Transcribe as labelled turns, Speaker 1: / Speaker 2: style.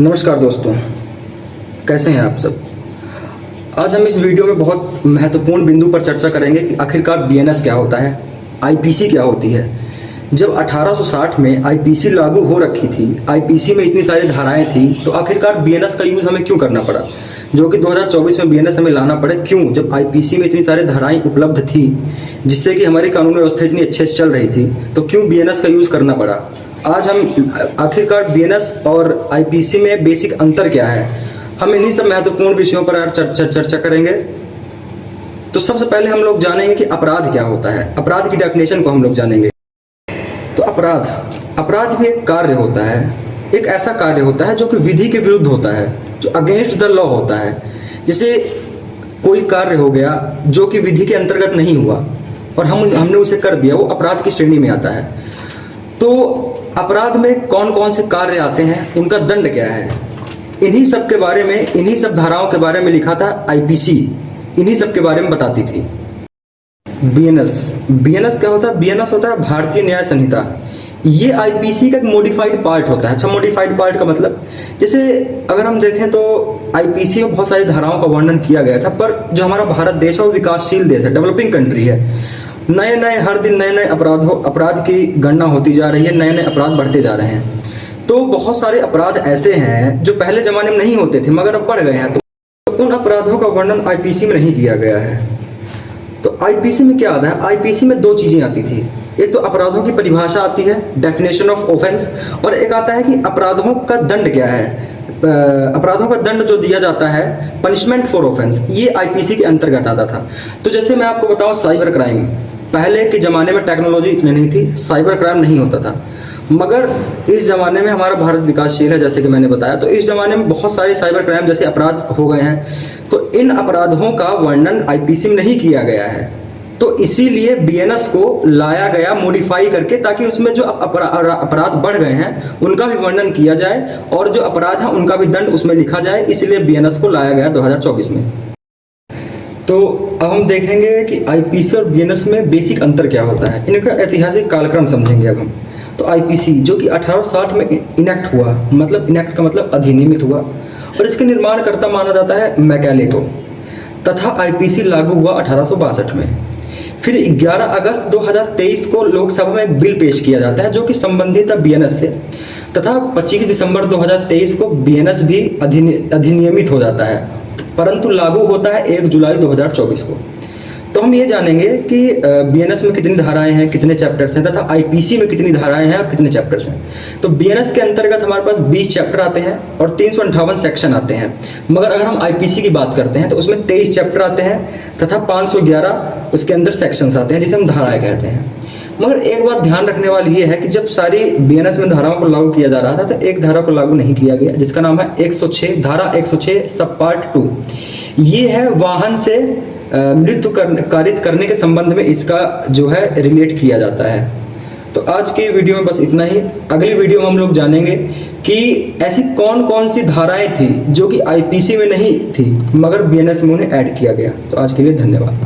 Speaker 1: नमस्कार दोस्तों, कैसे हैं आप सब। आज हम इस वीडियो में बहुत महत्वपूर्ण बिंदु पर चर्चा करेंगे कि आखिरकार बीएनएस क्या होता है, आईपीसी क्या होती है। जब 1860 में आईपीसी लागू हो रखी थी, आईपीसी में इतनी सारी धाराएं थी, तो आखिरकार बीएनएस का यूज़ हमें क्यों करना पड़ा, जो कि 2024 में बीएनएस हमें लाना पड़े क्यों, जब आईपीसी में इतनी सारी धाराएं उपलब्ध थी जिससे कि हमारी कानून व्यवस्था इतनी अच्छे से चल रही थी, तो क्यों बीएनएस का यूज़ करना पड़ा। आज हम आखिरकार बीएनएस और आईपीसी में बेसिक अंतर क्या है, हम इन्हीं सब महत्वपूर्ण विषयों पर आज चर्चा करेंगे। तो सबसे पहले हम लोग जानेंगे कि अपराध क्या होता है, अपराध की डेफिनेशन को हम लोग जानेंगे। तो अपराध भी एक कार्य होता है, एक ऐसा कार्य होता है जो कि विधि के विरुद्ध होता है, जो अगेंस्ट द लॉ होता है। जैसे कोई कार्य हो गया जो कि विधि के अंतर्गत नहीं हुआ और हमने उसे कर दिया, वो अपराध की श्रेणी में आता है। तो अपराध में कौन कौन से कार्य आते हैं, उनका दंड क्या है, इन्हीं सब के बारे में, इन्हीं सब धाराओं के बारे में लिखा था आईपीसी, इन्हीं सब के बारे में बताती थी। बीएनएस क्या होता है, बीएनएस होता है भारतीय न्याय संहिता। ये आईपीसी का एक मॉडिफाइड पार्ट होता है। अच्छा, मॉडिफाइड पार्ट का मतलब, जैसे अगर हम देखें तो आईपीसी में बहुत सारी धाराओं का वर्णन किया गया था, पर जो हमारा भारत देश है वो विकासशील देश है, डेवलपिंग कंट्री है। नए हर दिन नए अपराध की गणना होती जा रही है, नए अपराध बढ़ते जा रहे हैं। तो बहुत सारे अपराध ऐसे हैं जो पहले जमाने में नहीं होते थे मगर अब बढ़ गए हैं, तो उन अपराधों का वर्णन आईपीसी में नहीं किया गया है। तो आईपीसी में क्या आता है, आईपीसी में दो चीजें आती थी, एक तो अपराधों की परिभाषा आती है, डेफिनेशन ऑफ ऑफेंस, और एक आता है कि अपराधों का दंड क्या है, अपराधों का दंड जो दिया जाता है, पनिशमेंट फॉर ऑफेंस, ये आईपीसी के अंतर्गत आता था। तो जैसे मैं आपको बताऊं, साइबर क्राइम, पहले के ज़माने में टेक्नोलॉजी इतनी नहीं थी, साइबर क्राइम नहीं होता था, मगर इस ज़माने में हमारा भारत विकासशील है जैसे कि मैंने बताया, तो इस ज़माने में बहुत सारे साइबर क्राइम जैसे अपराध हो गए हैं। तो इन अपराधों का वर्णन आईपीसी में नहीं किया गया है, तो इसीलिए बीएनएस को लाया गया मॉडिफाई करके, ताकि उसमें जो अपराध बढ़ गए हैं उनका भी वर्णन किया जाए और जो अपराध है उनका भी दंड उसमें लिखा जाए, इसलिए बीएनएस को लाया गया 2024 में। तो अब हम देखेंगे कि आईपीसी और बीएनएस में बेसिक अंतर क्या होता है, इनका ऐतिहासिक कालक्रम समझेंगे अब हम। तो आईपीसी जो कि 1860 में इनेक्ट हुआ, मतलब इनेक्ट का मतलब अधिनियमित हुआ, और इसके निर्माणकर्ता माना जाता है मैकाले को, तथा आईपीसी लागू हुआ 1862 में। फिर 11 अगस्त 2023 को लोकसभा में एक बिल पेश किया जाता है जो कि संबंधित है बीएनएस से, तथा 25 दिसंबर 2023 को बीएनएस भी अधिनियमित हो जाता है, परंतु लागू होता है 1 जुलाई 2024 को। तो हम ये जानेंगे कि बीएनएस में कितनी धाराएं हैं, कितने चैप्टर्स हैं, तथा आईपीसी में कितनी धाराएं हैं और कितने चैप्टर्स हैं। तो बीएनएस के अंतर्गत हमारे पास 20 चैप्टर आते हैं और 358 सेक्शन आते हैं, मगर अगर हम आईपीसी की बात करते हैं तो उसमें 23 चैप्टर आते हैं तथा 511 उसके अंदर सेक्शंस आते हैं, जिसे हम धाराएं कहते हैं। मगर एक बात ध्यान रखने वाली ये है कि जब सारी बीएनएस में धाराओं को लागू किया जा रहा था, तो एक धारा को लागू नहीं किया गया, जिसका नाम है 106, धारा 106 सब पार्ट 2। ये है वाहन से मृत्यु कारित करने के संबंध में इसका जो है रिलेट किया जाता है। तो आज के वीडियो में बस इतना ही। अगली वीडियो में हम लोग जानेंगे कि ऐसी कौन कौन सी धाराएं थी जो कि आईपीसी में नहीं थी मगर बीएनएस में उन्हें ऐड किया गया। तो आज के लिए धन्यवाद।